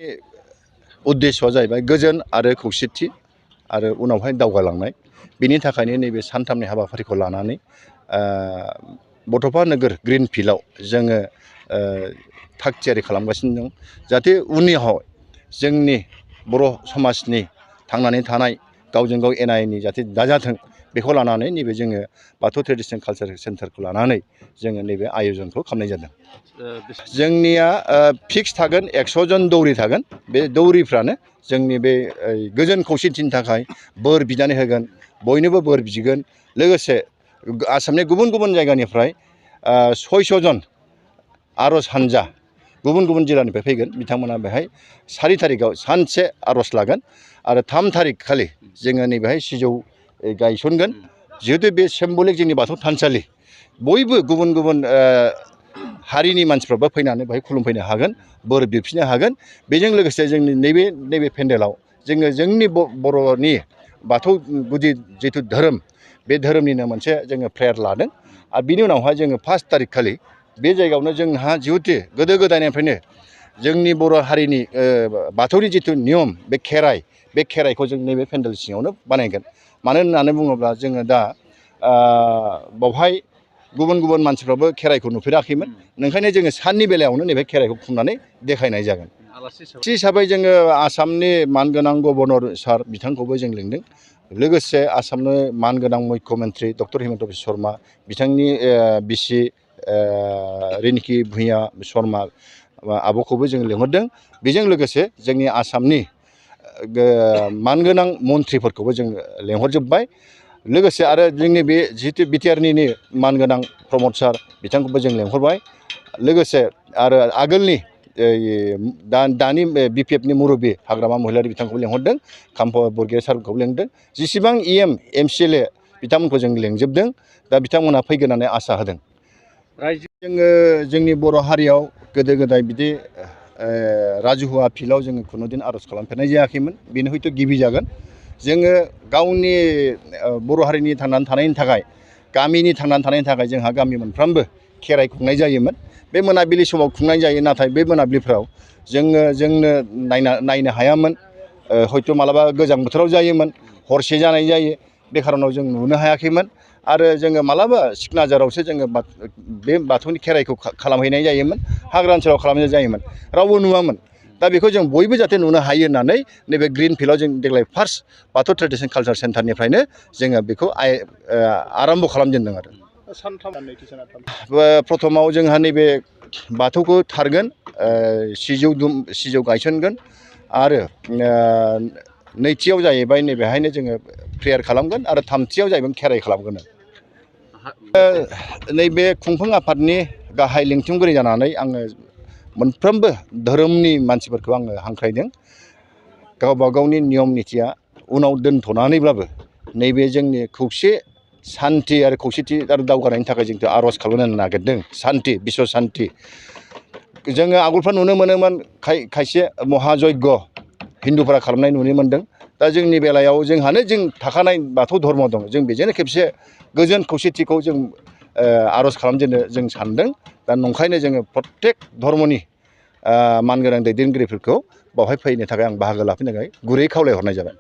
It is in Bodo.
उद्देश्यआ जाहैबाय गोजोन आरो खौसेथि आरो उनावहाय दावगालांनाय। बेनि थाखायनो नैबे सानथामनि हाबाफारिखौ लानानै बट'फा नोगोर ग्रिन फिल्डआव जोङो थाग थियारि खालामगासिनो दं, जाहाथे उननियाव जोंनि बर' समाजनि थांनानै थानाय गावजों गाव एना एनि जाहाथे दाजाथों, बेखौ लानानै नैबे जोङो बाथौ ट्रेडिशनेल कालचारेल सेन्टारखौ लानानै जोङो नैबे आयजनखौ खालामनाय जादों। जोंनिया फिक्स थागोन 100 जन दौरि थागोन। बे दौरिफ्रानो जोंनि बे गोजोन खौसेथिनि थाखाय बोर बिनानै होगोन, बयनोबो बोर बिगोन। लोगोसे आसामनि गुबुन गुबुन जायगानिफ्राय 600 जन आर'ज हानजा गुबुन गुबुन जिल्लानिफ्राय फैगोन। बिथांमोना बेहाय 4 थारिखआव सानसे आर'ज लागोन आरो 3 थारिख खालि जोङो नैबेहाय सिजौ गायसनगोन। जिहेतु बे सिम्बलिक जोंनि बाथौ थानसालि, बयबो गुबुन गुबुन हारिनि मानसिफ्राबो फैनानै बेहाय खुलुमफैनो हागोन, बोर बिफिननो हागोन। बेजों लोगोसे जोंनि नैबे पेन्डेलाव जोङो जोंनि बर'नि बाथौ गुदि जिथु धोरोम, बे धोरोमनिनो मोनसे जोङो प्रेयार लादों। आरो बिनि उनावहाय जोङो 5 थारिख खालि बे जायगायावनो जोंहा जिहेतु गोदो गोदायनिफ्रायनो जोंनि बर' हारिनि बाथौनि जिथु नियम, बे खेराइखौ जों नैबे पेन्डेल सिङावनो बानायगोन। मानो होननानै बुङोब्ला जोङो दा बावहाय गुबुन गुबुन मानसिफ्राबो खेराइखौ नुफेराखैमोन, ओंखायनो जोङो साननि बेलायावनो नैबे खेराइखौ खुंनानै देखायनाय जागोन। थि हिसाबै जोङो आसामनि मानगोनां गभर्नर सार बिथांखौबो जों लिंदों। लोगोसे आसामनि मानगोनां मुख्यमन्त्रि डक्टर हिमन्त बिश्व शर्मा, बिथांनि बिसि रिंकि भुइया शर्मा आब'खौबो जों लिंहरदों। बेजों लोगोसे जोंनि आसामनि मानगोनां मन्थ्रिफोरखौबो जों लेंहरजोब्बाय। लोगोसे आरो जोंनि बे जितु बिटिआरनि मानगोनां प्रमद सार, बिथांखौबो जों लेंहरबाय। लोगोसे आरो आगोलनि दानि बिपिएफनि मुरब्बी हाग्रामा महिलारि बिथांखौबो लेंहरदों, काम्प बरगयारि सारखौबो लेंदों। जेसेबां EM MCLA बिथांमोनखौ जों लेंजोबदों। दा बिथांमोनहा फैगोन होननानै आसा होदों। जोङो जोंनि बर' हारियाव गोदो गोदाय बिदि राजुहुवा फिल्डआव जोङो खुनुदिन आर'ज खालामफेरनाय जायाखैमोन। बेनो हयथ' गिबि जागोन। जोङो गावनि बर' हारिनि थांनानै थानायनि थाखाय, गामिनि थांनानै थानायनि थाखाय जोंहा गामि मोनफ्रोमबो खेराइ खुंनाय जायोमोन। बे मोनाबिलि समाव खुंनाय जायो, नाथाय बे मोनाबिलिफ्राव जोंनो नायनो हायामोन। हयथ' मालाबा गोजां बोथोराव जायोमोन, हरसे जानाय जायो। बे खार'नाव जों नुनो हायाखैमोन। आरो जोङो मालाबा सिखनाझारावसो जोङो बे बाथौनि खेराइखौ खालामहैनाय जायोमोन, हाग्रा ओनसोलाव खालामनाय जायोमोन, रावबो नुवामोन। दा बेखौ जों बयबो जाहाथे नुनो हायो होननानै नैबे ग्रिन फिल्डआव जों देग्लाय फार्स्ट बाथौ ट्रेडिशनेल कालचार सेन्टारनिफ्रायनो जोङो बेखौ आराम्भ' खालामजेनदों। आरो प्रथमाव जोंहा नैबे बाथौखौ थारगोन, सिजौ गायसनगोन। आरो नैथियाव जाहैबाय नैबेहायनो जोङो प्रेयार खालामगोन। आरो थामथियाव जाहैबाय खेराइ खालामगोन। नैबे खुंफुं आफादनि गाहाय लिंथुमगिरि जानानै आङो मोनफ्रोमबो धोरोमनि मानसिफोरखौ आङो हांख्रायदों। गावबा गावनि नियम निथिया उनाव दोनथ'नानैब्लाबो नैबे जोंनि खौसे सान्थि आरो खौसेथि आरो दावगानायनि थाखाय जों आर'ज खालामनो नागिरदों। सान्थि, बिश्व सान्थि। जोङो आगोलफ्राव नुनो मोनोमोन खायसे महायज्ञ हिन्दुफोरा खालामनाय नुनो मोन्दों। दा जोंनि बेलायाव जोंहानो थाखानाय बाथौ धर्म दं, जों बेजोंनो खेबसे गोजोन खौसेथिखौ जों आर'ज खालामजेननो जों सानदों। दा नंखायनो जोङो प्रत्येक धर्मनि मानगोनां दैदेनगिरिफोरखौ बावहाय फैनो थाखाय आं बाहागो लाफैनो थाखाय गुरै खावलायहरनाय जाबाय।